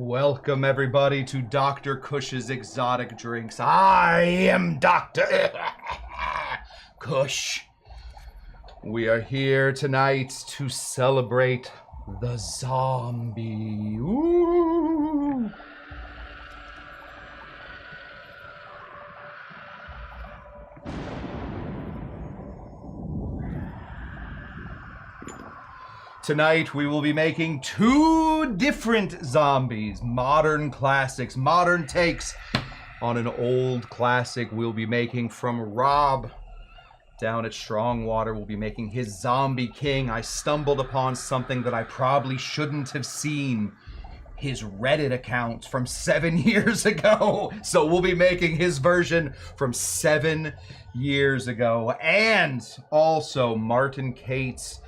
Welcome everybody to Dr. Cush's Exotic Drinks. I am Dr. Cush. We are here tonight to celebrate the zombie. Ooh. Tonight we will be making two different zombies, modern classics, modern takes on an old classic. We'll be making from Rob down at Strongwater. We'll be making his Zombie King. I stumbled upon something that I probably shouldn't have seen. His Reddit account from 7 years ago. So we'll be making his version from 7 years ago. And also Martin Cates'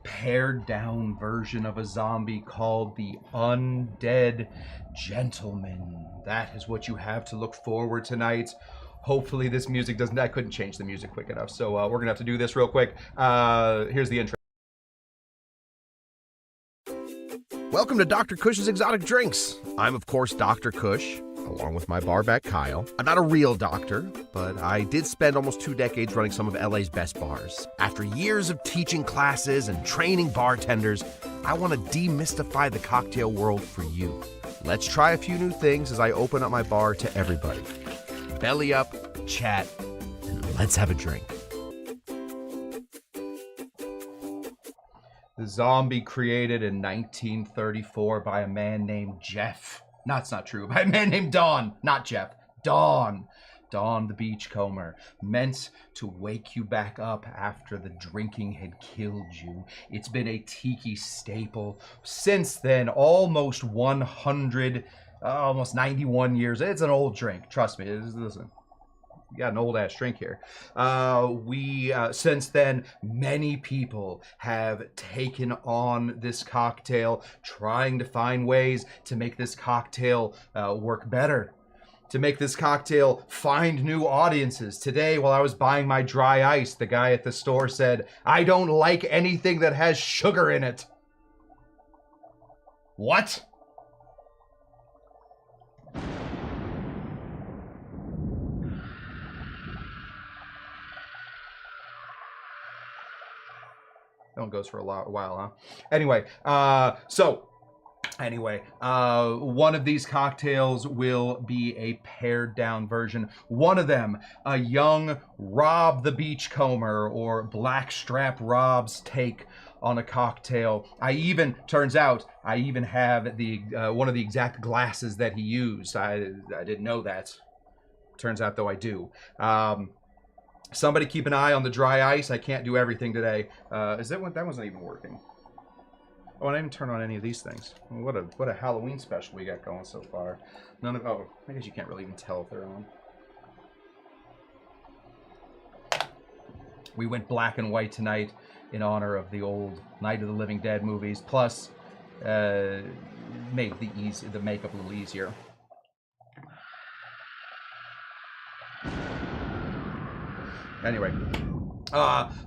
pared down version of a zombie called the Undead Gentleman. That is what you have to look forward tonight. Hopefully this music doesn't, I couldn't change the music quick enough, so we're gonna have to do this real quick. Here's the intro. Welcome to Dr. Cush's Exotic Drinks. I'm, of course, Dr. Cush, along with my barback Kyle. I'm not a real doctor, but I did spend almost 2 decades running some of LA's best bars. After years of teaching classes and training bartenders, I want to demystify the cocktail world for you. Let's try a few new things as I open up my bar to everybody. Belly up, chat, and let's have a drink. The zombie created in 1934 by a man named Jeff. No, it's not true. By a man named Don, not Jeff. Don the Beachcomber, meant to wake you back up after the drinking had killed you. It's been a Tiki staple since then, almost 100, almost 91 years. It's an old drink, trust me. Listen, you got an old ass drink here. Since then, many people have taken on this cocktail, trying to find ways to make this cocktail work better, to make this cocktail find new audiences. Today, while I was buying my dry ice, the guy at the store said, "I don't like anything that has sugar in it." What? That one goes for a while, huh? Anyway, one of these cocktails will be a pared down version. One of them, a young Rob the Beachcomber or Blackstrap Rob's take on a cocktail. Turns out, I even have the one of the exact glasses that he used. I didn't know that. Turns out, though, I do. Somebody keep an eye on the dry ice. I can't do everything today. That wasn't even working. Oh, I didn't turn on any of these things. What a Halloween special we got going so far. Oh, I guess you can't really even tell if they're on. We went black and white tonight in honor of the old Night of the Living Dead movies. Plus, made the makeup a little easier. Anyway,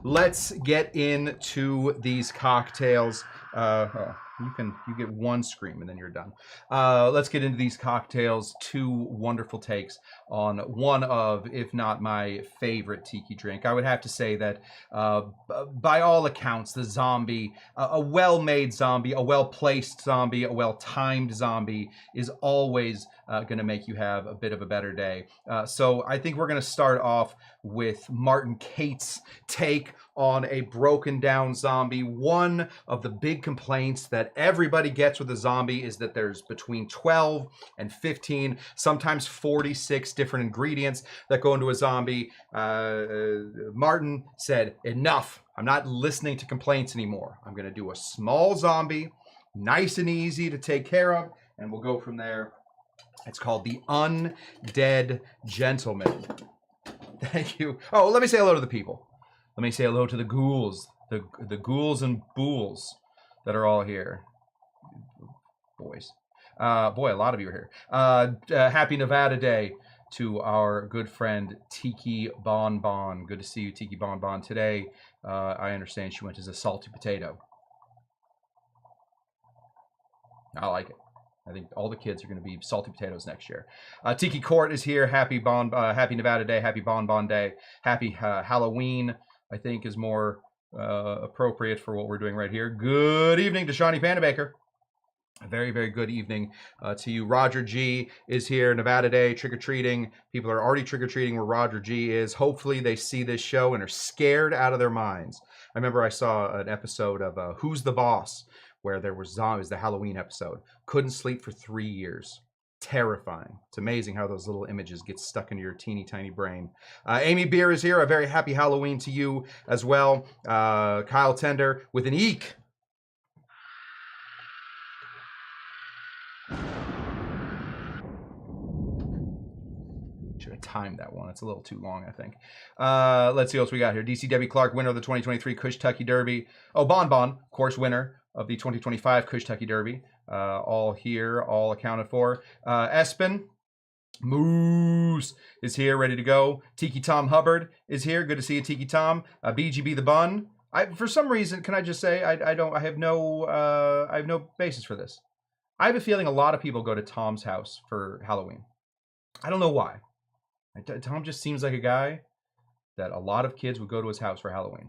let's get into these cocktails. You get one scream and then you're done. Let's get into these cocktails. Two wonderful takes on one of, if not my favorite Tiki drink. I would have to say that by all accounts, the zombie, a well-made zombie, a well-placed zombie, a well-timed zombie is always going to make you have a bit of a better day. So I think we're going to start off with Martin Cates' take on a broken down zombie. One of the big complaints that everybody gets with a zombie is that there's between 12 and 15, sometimes 46 different ingredients that go into a zombie. Martin said, enough. I'm not listening to complaints anymore. I'm going to do a small zombie, nice and easy to take care of, and we'll go from there. It's called the Undead Gentleman. Thank you. Oh, let me say hello to the people. Let me say hello to the ghouls, the ghouls and bools that are all here. Boys. Boy, a lot of you are here. Happy Nevada Day to our good friend Tiki Bonbon. Good to see you, Tiki Bonbon. Today, I understand she went as a salty potato. I like it. I think all the kids are going to be salty potatoes next year. Tiki Court is here. Happy Nevada Day. Happy Bon Day. Happy Halloween, I think, is more appropriate for what we're doing right here. Good evening to Shawnee Pandabaker. A very, very good evening to you. Roger G is here. Nevada Day, trick-or-treating. People are already trick-or-treating where Roger G is. Hopefully they see this show and are scared out of their minds. I remember I saw an episode of Who's the Boss, where there were zombies, the Halloween episode. Couldn't sleep for 3 years. Terrifying. It's amazing how those little images get stuck into your teeny tiny brain. Amy Beer is here. A very happy Halloween to you as well. Kyle Tender with an eek. Should have timed that one. It's a little too long, I think. Let's see what else we got here. DCW Clark, winner of the 2023 Cushtender Derby. Oh, Bon, of course, winner of the 2025 Cushtender Derby. All here, all accounted for. Espen Moose is here, ready to go. Tiki Tom Hubbard is here. Good to see you, Tiki Tom. BGB the Bun. For some reason, can I just say I have no basis for this. I have a feeling a lot of people go to Tom's house for Halloween. I don't know why. Tom just seems like a guy that a lot of kids would go to his house for Halloween.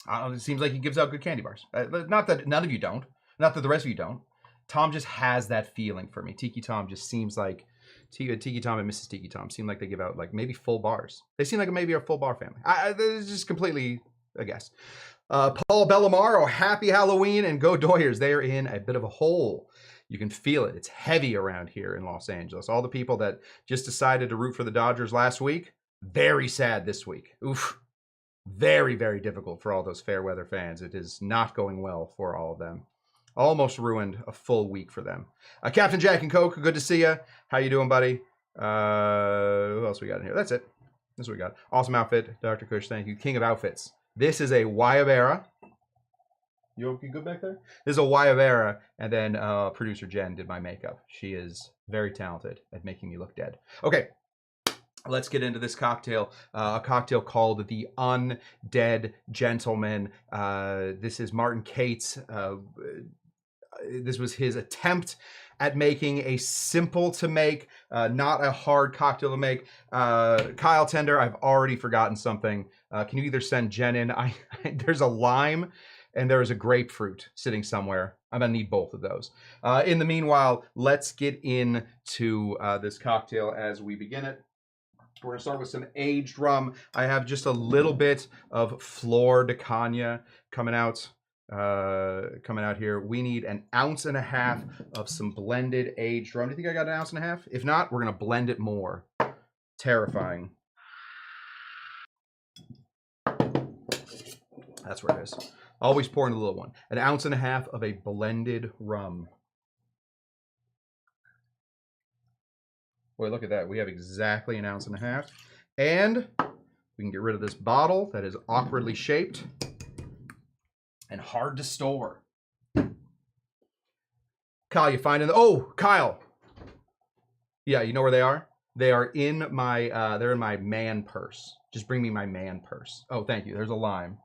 It seems like he gives out good candy bars. Not that none of you don't. Not that the rest of you don't. Tom just has that feeling for me. Tiki Tom just seems like Tiki Tom and Mrs. Tiki Tom seem like they give out like maybe full bars. They seem like maybe a full bar family. It's just completely a guess. Paul Bellamaro, happy Halloween and go Doyers. They are in a bit of a hole. You can feel it. It's heavy around here in Los Angeles. All the people that just decided to root for the Dodgers last week, very sad this week. Oof. Very, very difficult for all those fair weather fans. It is not going well for all of them. Almost ruined a full week for them. Captain Jack and Coke, good to see you. How you doing, buddy? Who else we got in here? That's it. That's what we got. Awesome outfit, Dr. Cush. Thank you. King of outfits. This is a Guayabera. You good back there? This is a Guayabera, and then producer Jen did my makeup. She is very talented at making me look dead. Okay, let's get into this cocktail. A cocktail called the Undead Gentleman. This is Martin Cates. This was his attempt at making a simple to make, not a hard cocktail to make. Kyle Tender, I've already forgotten something. Can you either send Jen in? There's a lime and there is a grapefruit sitting somewhere. I'm gonna need both of those. In the meanwhile, let's get into this cocktail as we begin it. We're gonna start with some aged rum. I have just a little bit of Flor de Caña coming out here. We need 1.5 ounces of some blended aged rum. Do you think I got 1.5 ounces? If not, we're gonna blend it more. Terrifying. That's where it is. Always pour in a little one. 1.5 ounces of a blended rum. Boy, look at that. We have exactly 1.5 ounces. And we can get rid of this bottle that is awkwardly shaped and hard to store. Kyle, you find in oh, Kyle. Yeah, you know where they are? They are in my they're in my man purse. Just bring me my man purse. Oh, thank you. There's a lime.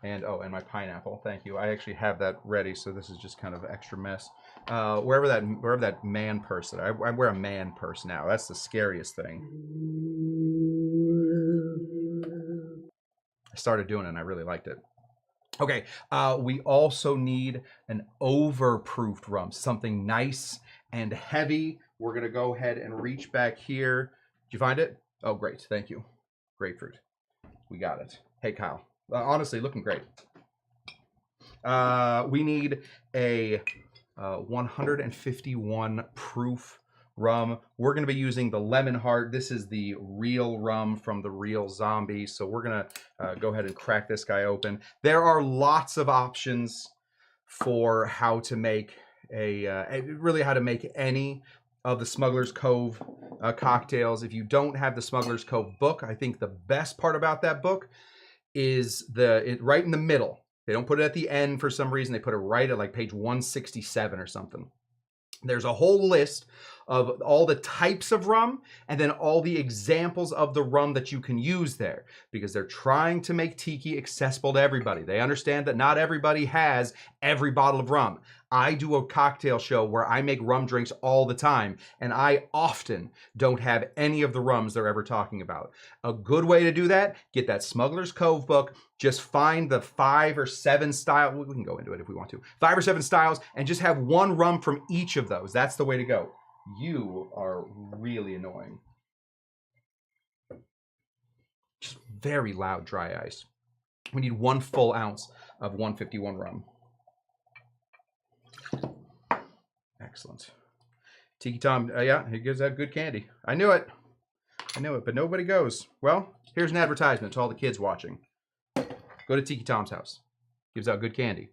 And oh, and my pineapple. Thank you. I actually have that ready, so this is just kind of extra mess. Wherever that man purse. I wear a man purse now. That's the scariest thing. I started doing it, and I really liked it. Okay. We also need an overproofed rum, something nice and heavy. We're gonna go ahead and reach back here. Did you find it? Oh, great. Thank you. Grapefruit. We got it. Hey, Kyle. Honestly, looking great. We need a 151 proof rum. We're going to be using the Lemon Heart. This is the real rum from the real zombie. So we're going to go ahead and crack this guy open. There are lots of options for how to make really how to make any of the Smuggler's Cove cocktails. If you don't have the Smuggler's Cove book, I think the best part about that book is right in the middle. They don't put it at the end for some reason. They put it right at like page 167 or something. There's a whole list of all the types of rum and then all the examples of the rum that you can use there, because they're trying to make Tiki accessible to everybody. They understand that not everybody has every bottle of rum. I do a cocktail show where I make rum drinks all the time, and I often don't have any of the rums they're ever talking about. A good way to do that, get that Smuggler's Cove book, just find the 5 or 7 styles, we can go into it if we want to, 5 or 7 styles, and just have one rum from each of those. That's the way to go. You are really annoying. Just very loud dry ice. We need 1 full ounce of 151 rum. Excellent. Tiki Tom, yeah, he gives out good candy. I knew it, but nobody goes. Well, here's an advertisement to all the kids watching. Go to Tiki Tom's house. Gives out good candy.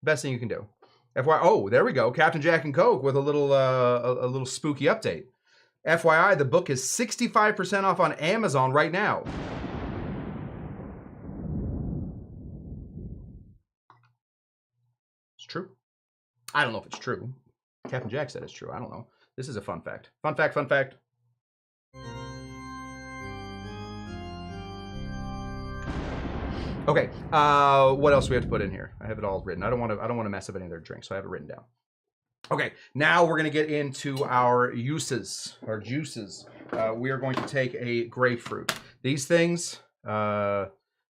Best thing you can do. FYI, oh, there we go. Captain Jack and Coke with a little spooky update. FYI, the book is 65% off on Amazon right now. It's true. I don't know if it's true. Captain Jack said it's true. I don't know. This is a fun fact. Fun fact, fun fact. Okay, what else do we have to put in here? I have it all written. I don't want to mess up any of their drinks, so I have it written down. Okay, now we're going to get into our uses, our juices. We are going to take a grapefruit. These things,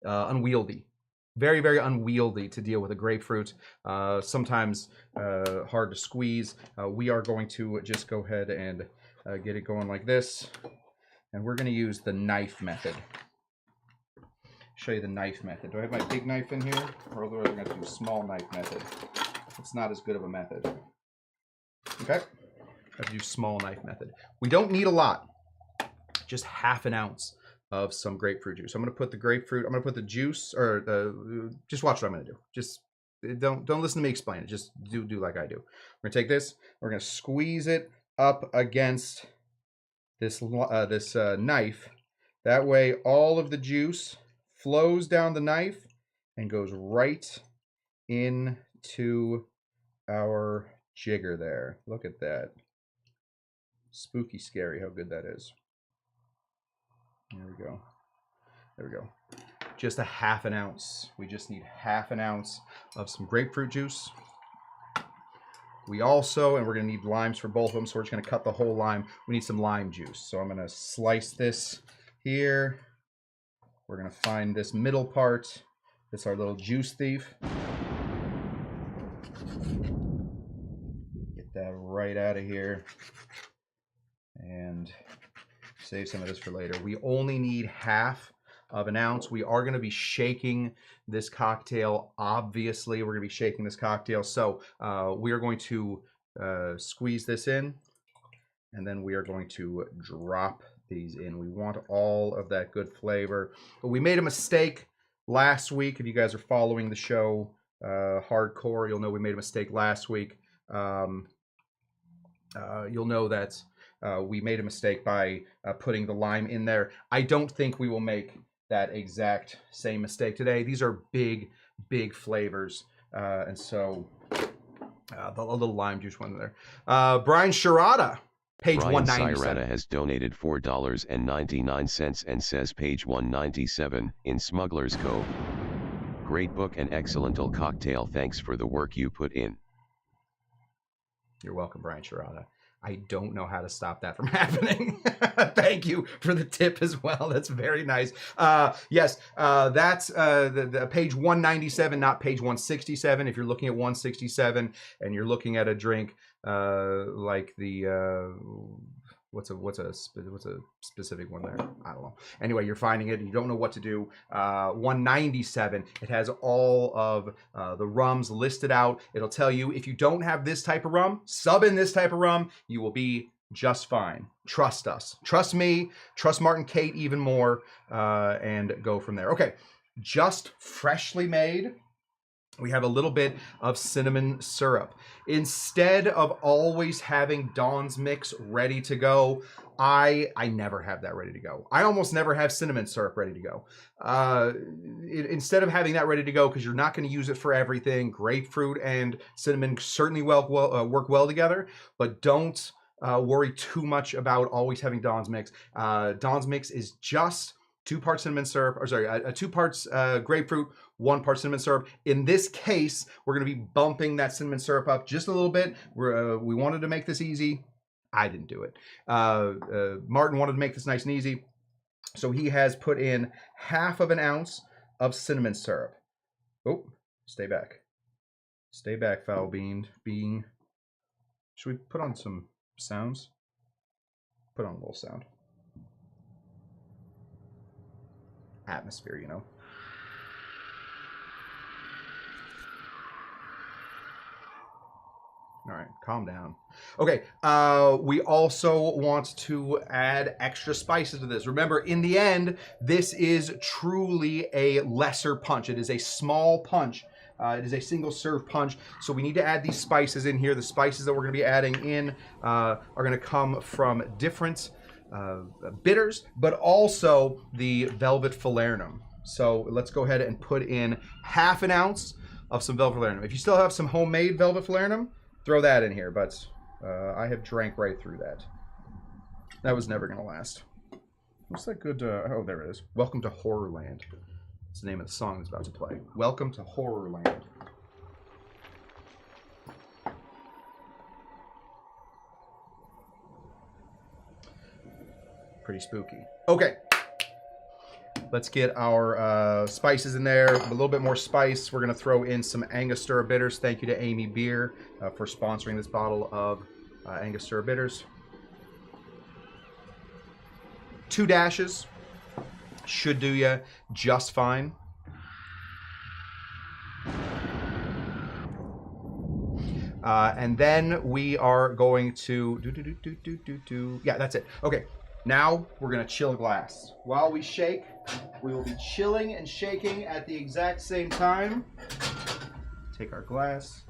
unwieldy. Very, very unwieldy to deal with a grapefruit. Sometimes hard to squeeze. We are going to just go ahead and get it going like this. And we're going to use the knife method. Show you the knife method. Do I have my big knife in here? Or otherwise I'm going to do small knife method. It's not as good of a method. Okay? I have to do small knife method. We don't need a lot. Just half an ounce of some grapefruit juice. I'm going to put the grapefruit, I'm going to put the juice, or the, just watch what I'm going to do. Just don't listen to me explain it. Just do like I do. We're going to take this, we're going to squeeze it up against this knife. That way all of the juice flows down the knife and goes right into our jigger there. Look at that. Spooky scary how good that is. There we go. There we go. Just a half an ounce. We just need half an ounce of some grapefruit juice. We also, and we're going to need limes for both of them, so we're just going to cut the whole lime. We need some lime juice. So I'm going to slice this here. We're going to find this middle part. It's our little juice thief. Get that right out of here. And save some of this for later. We only need half of an ounce. We are going to be shaking this cocktail. Obviously, we're going to be shaking this cocktail. So we are going to squeeze this in, and then we are going to drop these in. We want all of that good flavor. But we made a mistake last week. If you guys are following the show hardcore, you'll know we made a mistake last week. You'll know that we made a mistake by putting the lime in there. I don't think we will make that exact same mistake today. These are big, big flavors. And so a little lime juice went in there. Brian Sharada, page Brian 197. Siretta has donated $4.99 and says page 197 in Smuggler's Cove. Great book and excellent cocktail. Thanks for the work you put in. You're welcome, Brian Sharada. I don't know how to stop that from happening. Thank you for the tip as well. That's very nice. Yes, that's the page 197, not page 167. If you're looking at 167 and you're looking at a drink like the what's a specific one there? I don't know. Anyway, you're finding it and you don't know what to do. 197, it has all of the rums listed out. It'll tell you if you don't have this type of rum, sub in this type of rum, you will be just fine. Trust us. Trust me. Trust Martin Kate even more, and go from there. Okay, just freshly made. We have a little bit of cinnamon syrup. Instead of always having Donn's mix ready to go, I never have that ready to go. I almost never have cinnamon syrup ready to go. Instead of having that ready to go, because you're not going to use it for everything, grapefruit and cinnamon certainly work well together, but don't worry too much about always having Donn's Mix. Donn's Mix is just 2 parts cinnamon syrup, or sorry, 2 parts grapefruit, 1 part cinnamon syrup. In this case, we're going to be bumping that cinnamon syrup up just a little bit. We wanted to make this easy. I didn't do it. Martin wanted to make this nice and easy. So he has put in 1/2 ounce of cinnamon syrup. Oh, stay back. Stay back, foul bean. Should we put on some sounds? Put on a little sound. Atmosphere, you know. All right, calm down. Okay, we also want to add extra spices to this. Remember, in the end, this is truly a lesser punch. It is a small punch. It is a single serve punch, so we need to add these spices in here. The spices that we're going to be adding in are going to come from different bitters, but also the velvet falernum. So let's go ahead and put in 1/2 ounce of some velvet falernum. If you still have some homemade velvet falernum, throw that in here, but I have drank right through that. That was never going to last. What's that good? Oh, there it is. Welcome to Horrorland. That's the name of the song that's about to play. Welcome to Horrorland. Pretty spooky. Okay. Let's get our spices in there. A little bit more spice. We're going to throw in some Angostura bitters. Thank you to Amy Beer for sponsoring this bottle of Angostura bitters. 2 dashes should do you just fine. And then we are going to yeah, that's it. Okay. Now we're going to chill a glass. While we shake, we will be chilling and shaking at the exact same time. Take our glass.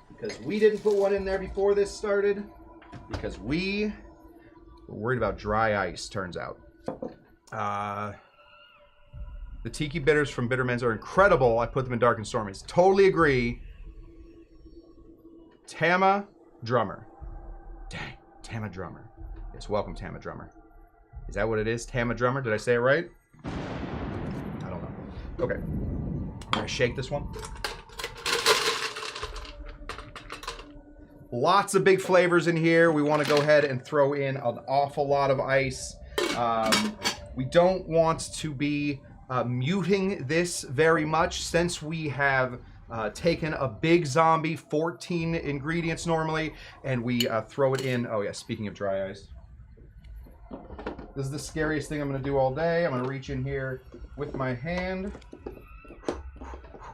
Because we didn't put one in there before this started. Because we were worried about dry ice, turns out. The Tiki bitters from Bittermens are incredible. I put them in Dark and Stormy. Totally agree. Tama Drummer. Dang, Tama Drummer. Yes, welcome, Tama Drummer. Is that what it is? Tama Drummer? Did I say it right? I don't know. Okay. I'm going to shake this one. Lots of big flavors in here. We want to go ahead and throw in an awful lot of ice. We don't want to be muting this very much since we have taken a big zombie, 14 ingredients normally, and we throw it in. Oh yeah, speaking of dry ice. This is the scariest thing I'm going to do all day. I'm going to reach in here with my hand.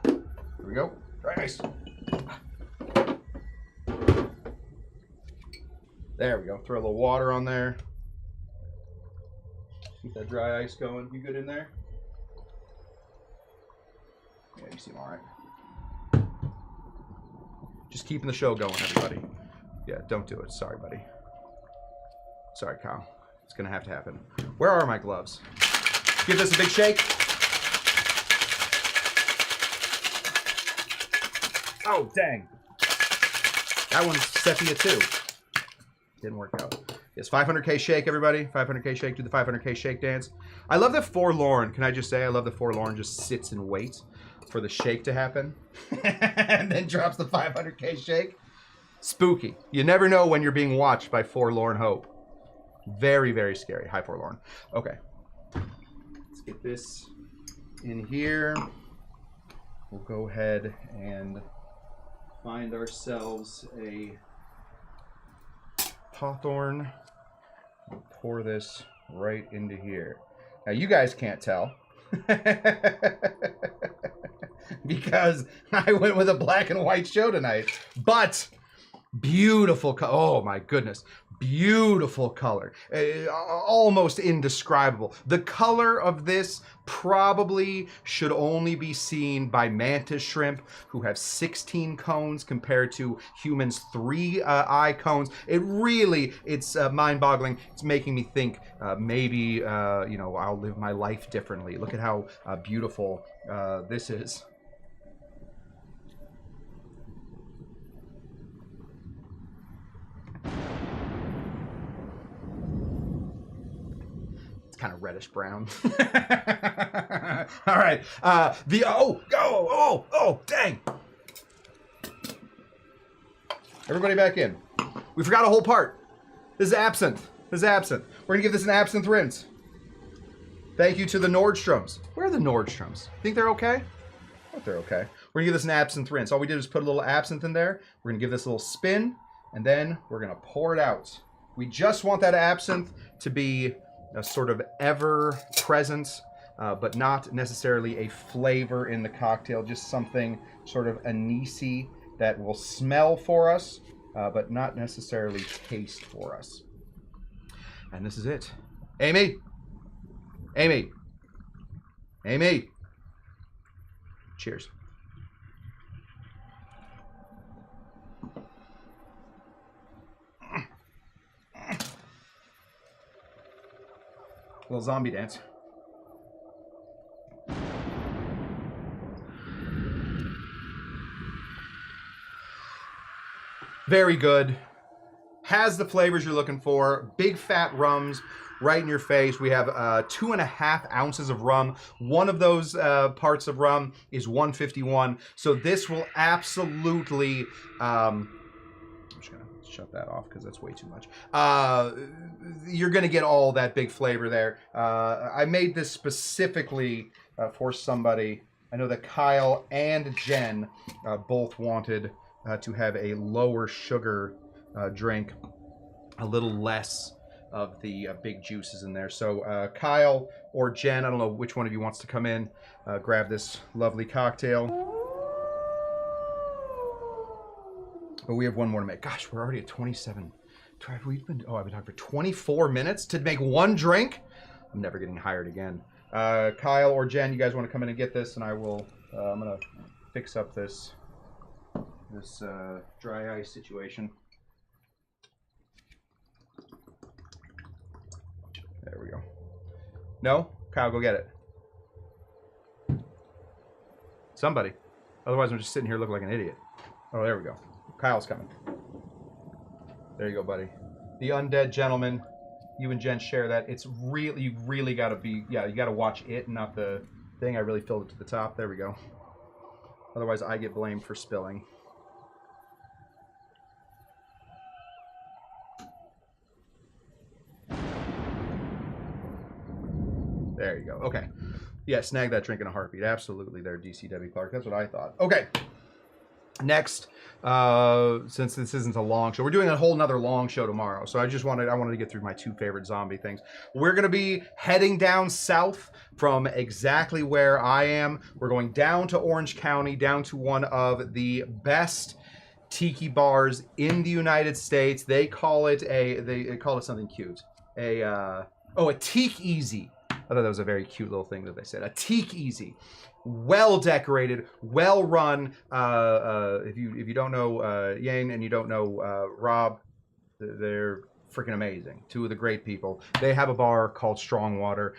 Here we go. Dry ice. There we go. Throw a little water on there. Keep that dry ice going. You good in there? Yeah, you seem all right. Just keeping the show going, everybody. Yeah, don't do it. Sorry, buddy. Sorry, Kyle. It's going to have to happen. Where are my gloves? Give this a big shake. Oh, dang. That one's sepia too. Didn't work out. Yes, 500K shake, everybody. 500K shake. Do the 500K shake dance. I love that Forlorn. Can I just say I love that Forlorn just sits and waits for the shake to happen and then drops the 500K shake. Spooky. You never know when you're being watched by Forlorn Hope. Very, very scary. Hi, Forlorn. Okay. Let's get this in here. We'll go ahead and find ourselves a Hawthorne. We'll pour this right into here. Now, you guys can't tell. Because I went with a black and white show tonight. But beautiful color. Oh my goodness. Beautiful color. Almost indescribable. The color of this probably should only be seen by mantis shrimp, who have 16 cones compared to humans' 3 eye cones. It's mind-boggling. It's making me think maybe, you know, I'll live my life differently. Look at how beautiful this is. kind of reddish brown. All right. Oh, dang. Everybody back in. We forgot a whole part. This is absinthe. We're going to give this an absinthe rinse. Thank you to the Nordstroms. Where are the Nordstroms? Think they're okay? I think they're okay. We're going to give this an absinthe rinse. All we did was put a little absinthe in there. We're going to give this a little spin, and then we're going to pour it out. We just want that absinthe to be a sort of ever-present, but not necessarily a flavor in the cocktail, just something sort of anisey that will smell for us, but not necessarily taste for us. And this is it. Amy! Cheers. Little zombie dance. Very good. Has the flavors you're looking for. Big fat rums right in your face. We have 2.5 ounces of rum. One of those parts of rum is 151. So this will absolutely... I'm just going to shut that off because that's way too much. You're going to get all that big flavor there. I made this specifically for somebody. I know that Kyle and Jen both wanted to have a lower sugar drink, a little less of the big juices in there. So Kyle or Jen, I don't know which one of you wants to come in, grab this lovely cocktail. But we have one more to make. Gosh, we're already at 27. I've been talking for 24 minutes to make one drink? I'm never getting hired again. Kyle or Jen, you guys want to come in and get this, and I will, I'm going to fix up this dry ice situation. There we go. No? Kyle, go get it. Somebody. Otherwise, I'm just sitting here looking like an idiot. Oh, there we go. Kyle's coming. There you go, buddy. The Undead Gentleman. You and Jen share that. It's really, you really got to be, yeah, you got to watch it, not the thing. I really filled it to the top. There we go. Otherwise, I get blamed for spilling. There you go. Okay. Yeah, snag that drink in a heartbeat. Absolutely there, DCW Clark. That's what I thought. Okay. Next, since this isn't a long show, we're doing a whole nother long show tomorrow. So I wanted to get through my 2 favorite zombie things. We're going to be heading down south from exactly where I am. We're going down to Orange County, down to one of the best tiki bars in the United States. They call it something cute. A Tiki Easy. I thought that was a very cute little thing that they said. A Tiki Easy. Well decorated, well run. If you don't know Yang and you don't know Rob, they're freaking amazing. 2 of the great people. They have a bar called Strongwater.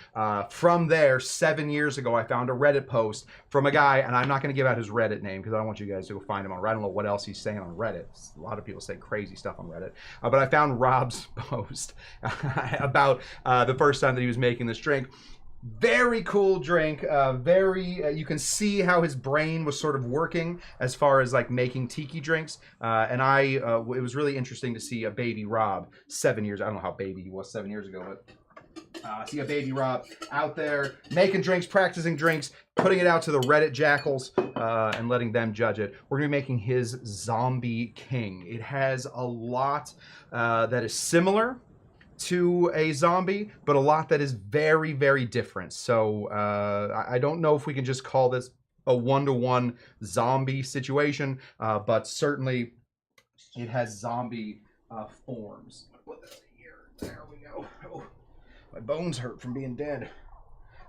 From there, 7 years ago, I found a Reddit post from a guy, and I'm not going to give out his Reddit name because I don't want you guys to go find him on Reddit. I don't know what else he's saying on Reddit. A lot of people say crazy stuff on Reddit. But I found Rob's post about the first time that he was making this drink. Very cool drink. You can see how his brain was sort of working as far as like making tiki drinks. It was really interesting to see a baby Rob 7 years. I don't know how baby he was 7 years ago, but see a baby Rob out there making drinks, practicing drinks, putting it out to the Reddit jackals, and letting them judge it. We're gonna be making his Zombie King. It has a lot that is similar to a zombie, but a lot that is very, very different. So I don't know if we can just call this a 1-to-1 zombie situation, but certainly it has zombie forms. Put that here. There we go. Oh, my bones hurt from being dead.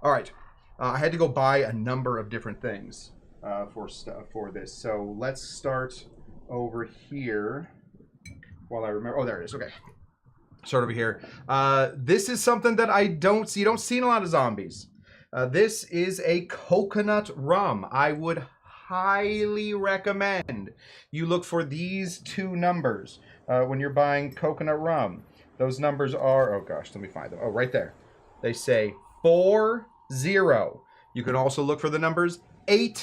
All right, I had to go buy a number of different things for this. So let's start over here. While I remember, oh, there it is. Okay. Start over here. This is something that I don't see. You don't see in a lot of zombies. This is a coconut rum. I would highly recommend you look for these 2 numbers when you're buying coconut rum. Those numbers are, oh gosh, let me find them. Oh, right there. they say 40. You can also look for the numbers 80.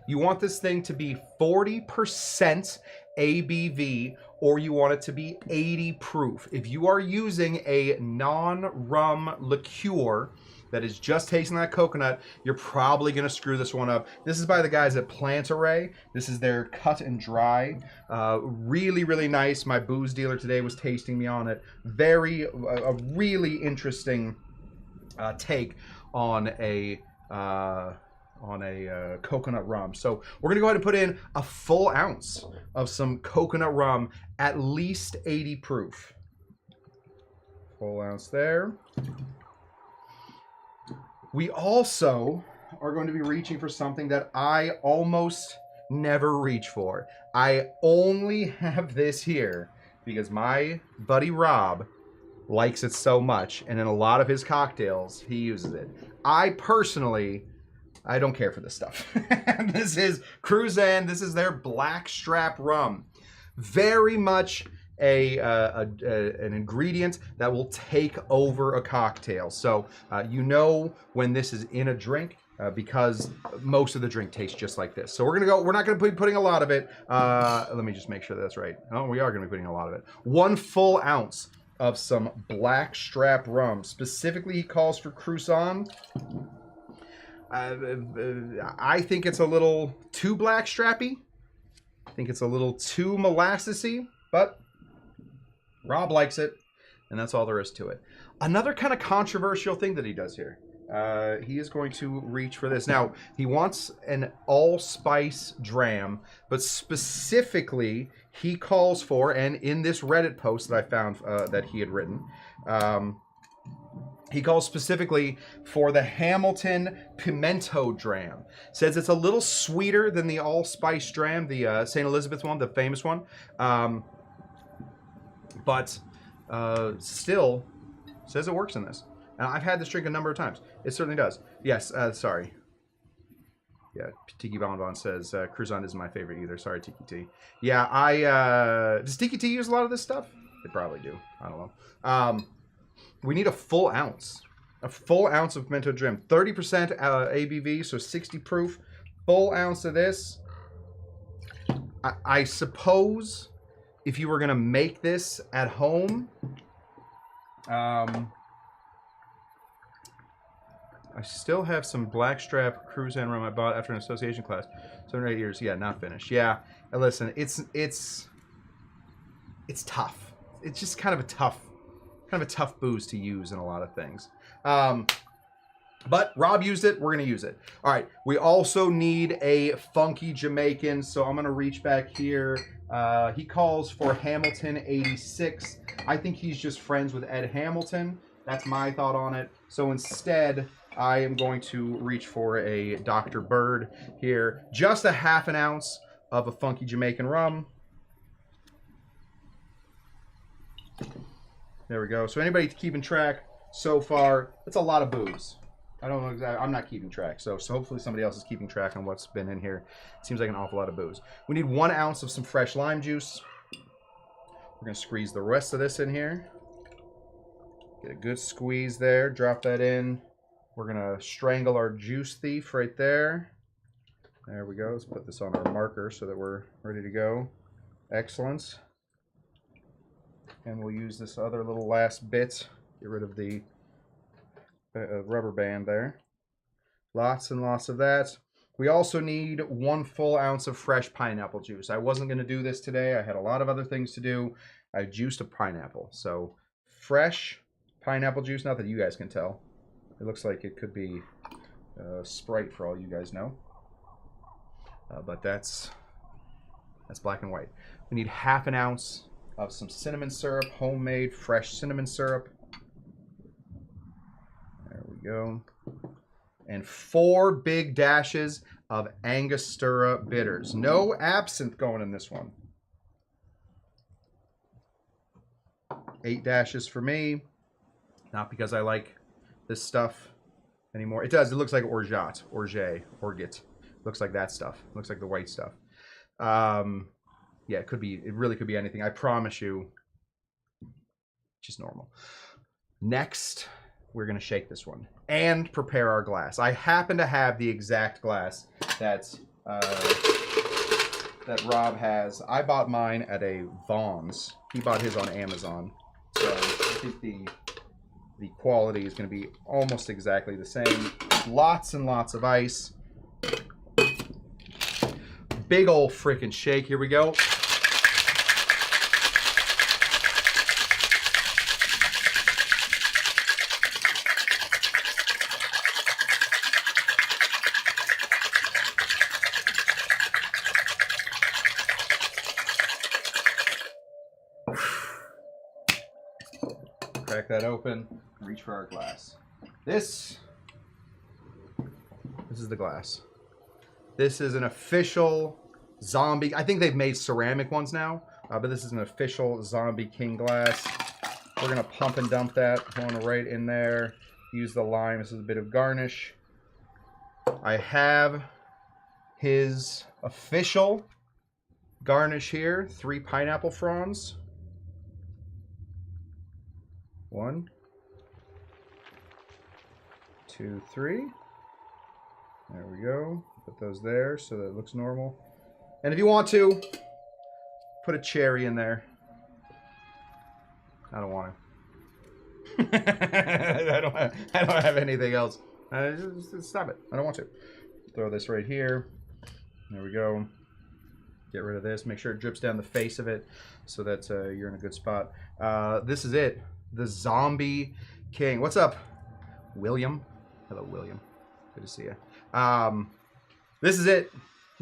You want this thing to be 40% ABV, or you want it to be 80 proof. If you are using a non-rum liqueur that is just tasting that coconut, you're probably going to screw this one up. This is by the guys at Plant Array. This is their cut and dry. Really, really nice. My booze dealer today was tasting me on it. A really interesting take on a coconut rum. So we're gonna go ahead and put in a full ounce of some coconut rum, at least 80 proof. Full ounce there. We also are going to be reaching for something that I almost never reach for. I only have this here because my buddy Rob likes it so much, and in a lot of his cocktails, he uses it. I personally, I don't care for this stuff. This is Cruzan. This is their blackstrap rum. Very much an ingredient that will take over a cocktail. So you know when this is in a drink because most of the drink tastes just like this. So we're not gonna be putting a lot of it. Let me just make sure that's right. Oh, we are gonna be putting a lot of it. 1 full ounce of some blackstrap rum. Specifically, he calls for Cruzan. I think it's a little too blackstrappy. I think it's a little too molassesy, but Rob likes it, and that's all there is to it. Another kind of controversial thing that he does here. He is going to reach for this. Now, he wants an allspice dram, but specifically, he calls for, and in this Reddit post that I found that he had written, he calls specifically for the Hamilton Pimento Dram. Says it's a little sweeter than the allspice dram, the St. Elizabeth one, the famous one. But still says it works in this. And I've had this drink a number of times. It certainly does. Yes, sorry. Yeah, Tiki Bonbon says, Cruzan isn't my favorite either. Sorry, Tiki T. Yeah, does Tiki T use a lot of this stuff? They probably do. I don't know. We need a full ounce. A full ounce of Pimento Dram. 30% ABV, so 60 proof. Full ounce of this. I suppose if you were going to make this at home, I still have some blackstrap Cruzan rum I bought after an association class. 7 or 8 years. Yeah, not finished. Yeah, and listen, it's tough. It's just kind of a tough booze to use in a lot of things. But Rob used it. We're going to use it. All right. We also need a funky Jamaican. So I'm going to reach back here. He calls for Hamilton 86. I think he's just friends with Ed Hamilton. That's my thought on it. So instead, I am going to reach for a Dr. Bird here. Just a half an ounce of a funky Jamaican rum. There we go. So anybody keeping track so far, that's a lot of booze. I don't know exactly. I'm not keeping track. So hopefully somebody else is keeping track on what's been in here. Seems like an awful lot of booze. We need 1 ounce of some fresh lime juice. We're going to squeeze the rest of this in here. Get a good squeeze there. Drop that in. We're going to strangle our juice thief right there. There we go. Let's put this on our marker so that we're ready to go. Excellent. And we'll use this other little last bit. Get rid of the rubber band there. Lots and lots of that. We also need 1 full ounce of fresh pineapple juice. I wasn't going to do this today. I had a lot of other things to do. I juiced a pineapple. So fresh pineapple juice. Not that you guys can tell. It looks like it could be Sprite for all you guys know. But that's black and white. We need half an ounce of some cinnamon syrup, homemade fresh cinnamon syrup. There we go. And 4 big dashes of Angostura bitters. No absinthe going in this one. 8 dashes for me. Not because I like this stuff anymore. It does. It looks like orgeat. Looks like that stuff. Looks like the white stuff. Yeah, it could be. It really could be anything. I promise you. Just normal. Next we're going to shake this one and prepare our glass. I happen to have the exact glass that Rob has. I bought mine at a Vaughn's. He bought his on Amazon. So I think the quality is going to be almost exactly the same. Lots and lots of ice. Big old freaking shake. Here we go. Crack that open, reach for our glass. This is the glass. This is an official zombie. I think they've made ceramic ones now, but this is an official Zombie King glass. We're gonna pump and dump that one right in there. Use the lime. This is a bit of garnish. I have his official garnish here. 3 pineapple fronds. 1, 2, 3. There we go. Put those there so that it looks normal. And if you want to, put a cherry in there. I don't want to. I don't have anything else. Just stop it. I don't want to. Throw this right here. There we go. Get rid of this. Make sure it drips down the face of it so that you're in a good spot. This is it. The Zombie King. What's up, William? Hello, William. Good to see you. This is it.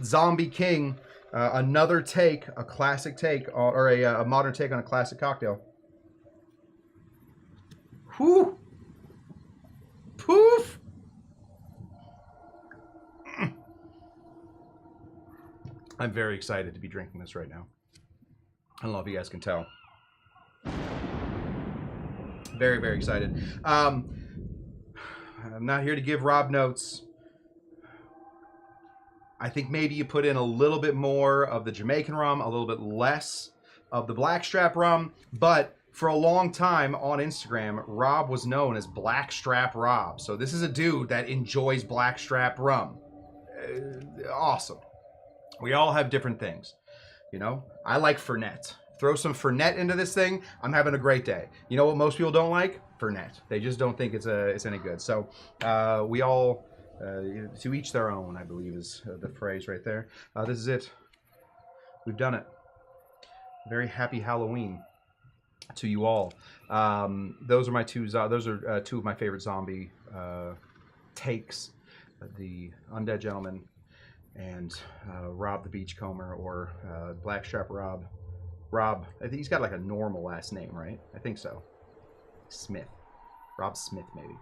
Zombie King. Another take, a classic take, or a modern take on a classic cocktail. Whew. Poof. I'm very excited to be drinking this right now. I don't know if you guys can tell. Very, very excited. I'm not here to give Rob notes. I think maybe you put in a little bit more of the Jamaican rum, a little bit less of the Blackstrap rum, but for a long time on Instagram, Rob was known as Blackstrap Rob. So this is a dude that enjoys Blackstrap rum. Awesome. We all have different things, you know? I like Fernet. Throw some Fernet into this thing, I'm having a great day. You know what most people don't like? Fernet. They just don't think it's any good. So we all, to each their own, I believe is the phrase right there. This is it. We've done it. Very happy Halloween to you all. Those are my two of my favorite zombie takes. The Undead Gentleman and Rob the Beachcomber, or Blackstrap Rob. Rob, I think he's got like a normal last name, right? I think so. Smith. Rob Smith, maybe.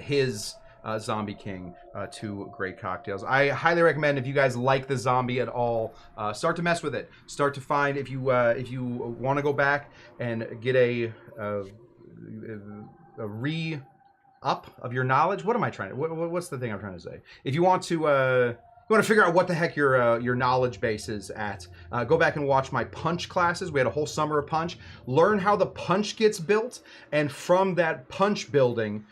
His Zombie King, 2 great cocktails. I highly recommend, if you guys like the zombie at all, start to mess with it. Start to find, if you want to go back and get a re-up of your knowledge. What am I trying to, what's the thing I'm trying to say? If you want to figure out what the heck your knowledge base is at, go back and watch my punch classes. We had a whole summer of punch. Learn how the punch gets built, and from that punch building,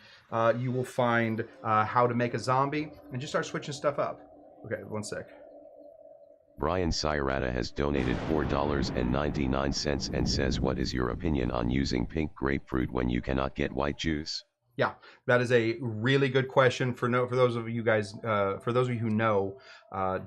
you will find how to make a zombie, and just start switching stuff up. Okay, one sec. Brian Sirata has donated $4.99 and says, what is your opinion on using pink grapefruit when you cannot get white juice? Yeah, that is a really good question. For those of you guys, for those of you who know,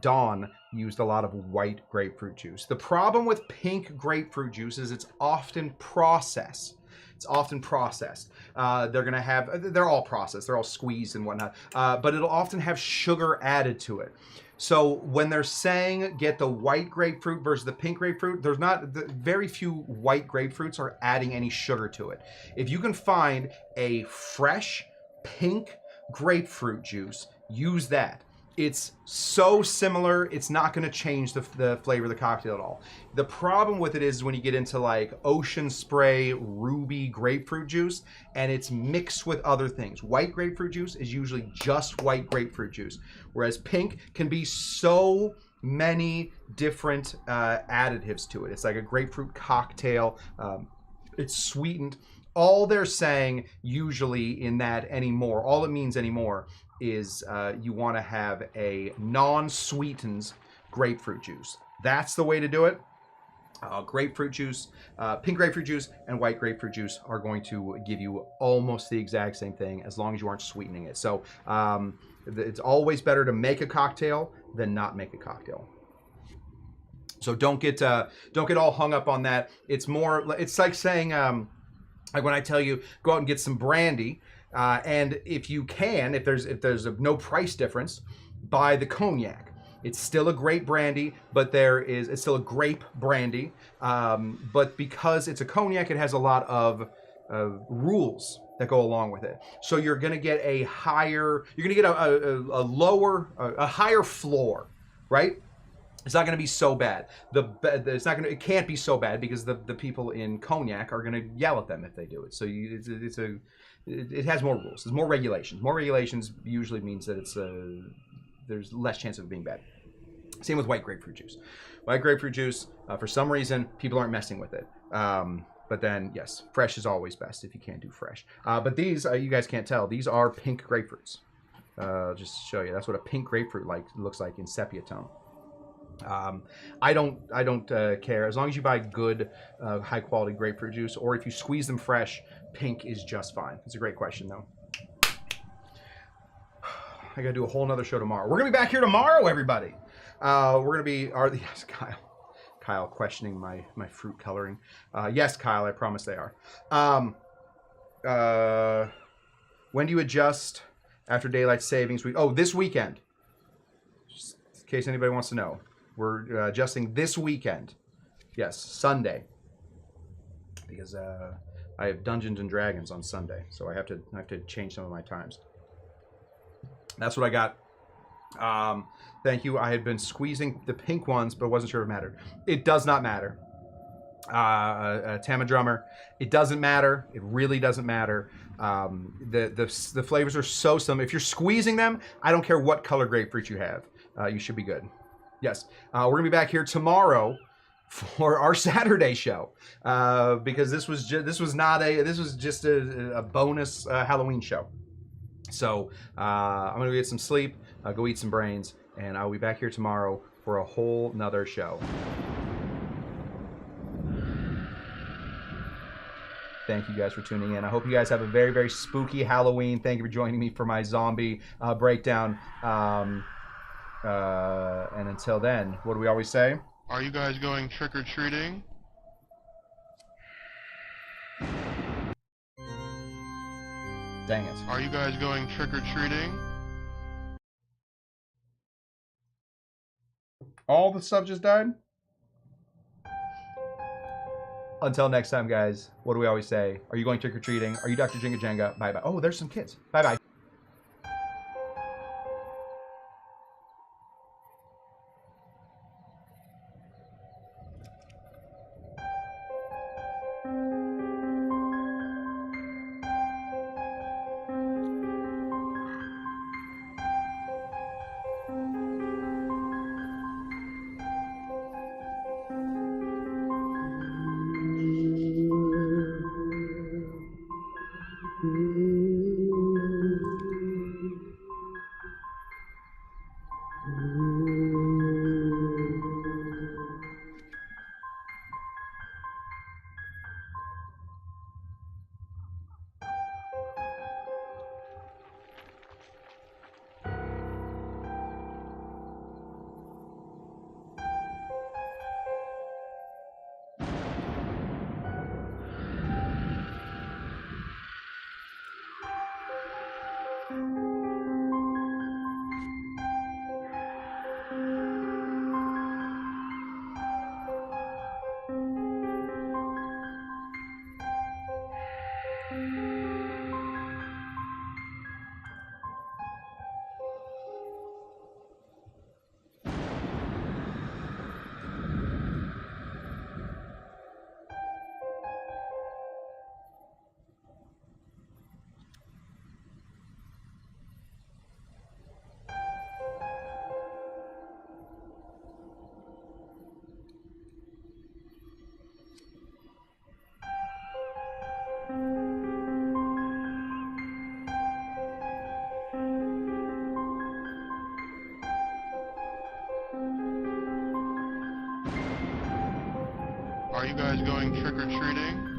Donn used a lot of white grapefruit juice. The problem with pink grapefruit juice is it's often processed. It's often processed. They're all processed. They're all squeezed and whatnot. But it'll often have sugar added to it. So when they're saying get the white grapefruit versus the pink grapefruit, very few white grapefruits are adding any sugar to it. If you can find a fresh pink grapefruit juice, use that. It's so similar, it's not going to change the flavor of the cocktail at all. The problem with it is when you get into like Ocean Spray ruby grapefruit juice and it's mixed with other things. White grapefruit juice is usually just white grapefruit juice, whereas pink can be so many different additives to it. It's like a grapefruit cocktail. It's sweetened. All they're saying usually in that anymore, all it means anymore is you want to have a non-sweetened grapefruit juice. That's the way to do it. Grapefruit juice, pink grapefruit juice, and white grapefruit juice are going to give you almost the exact same thing as long as you aren't sweetening it. So it's always better to make a cocktail than not make a cocktail. So don't get all hung up on that. It's more. It's like saying, like when I tell you go out and get some brandy, and if you can, if there's no price difference, buy the cognac. It's still a great brandy, but it's still a grape brandy. But because it's a cognac, it has a lot of rules that go along with it. So you're going to get a higher floor, right? It's not going to be so bad. It can't be so bad because the people in cognac are going to yell at them if they do it. So it has more rules. There's more regulations. More regulations usually means that there's less chance of it being bad. Same with white grapefruit juice. White grapefruit juice, for some reason, people aren't messing with it. But then, yes, fresh is always best if you can't do fresh. But these, you guys can't tell, these are pink grapefruits. Just to show you, that's what a pink grapefruit looks like in sepia tone. I don't care as long as you buy good, high quality grapefruit juice, or if you squeeze them fresh, pink is just fine. It's a great question though. I gotta do a whole nother show tomorrow. We're gonna be back here tomorrow, everybody. We're gonna be yes, Kyle questioning my fruit coloring. Yes, Kyle, I promise they are. When do you adjust after daylight savings week? Oh, this weekend. Just in case anybody wants to know, we're adjusting this weekend. Yes, Sunday, because I have Dungeons and Dragons on Sunday, so I have to change some of my times. That's what I got. Thank you. I had been squeezing the pink ones, but wasn't sure if it mattered. It does not matter. Tama Drummer, it doesn't matter. It really doesn't matter. The flavors are so similar. If you're squeezing them, I don't care what color grapefruit you have. You should be good. Yes. We're gonna be back here tomorrow for our Saturday show because this was just a bonus Halloween show. So I'm gonna get some sleep, go eat some brains, and I'll be back here tomorrow for a whole nother show. Thank you guys for tuning in. I hope you guys have a very, very spooky Halloween. Thank you for joining me for my zombie breakdown. And until then, what do we always say? Are you guys going trick-or-treating? Dang it. Are you guys going trick-or-treating? All the stuff just died? Until next time, guys, what do we always say? Are you going trick-or-treating? Are you Dr. Jinga Jenga? Bye-bye. Oh, there's some kids. Bye-bye. Are you guys going trick or treating?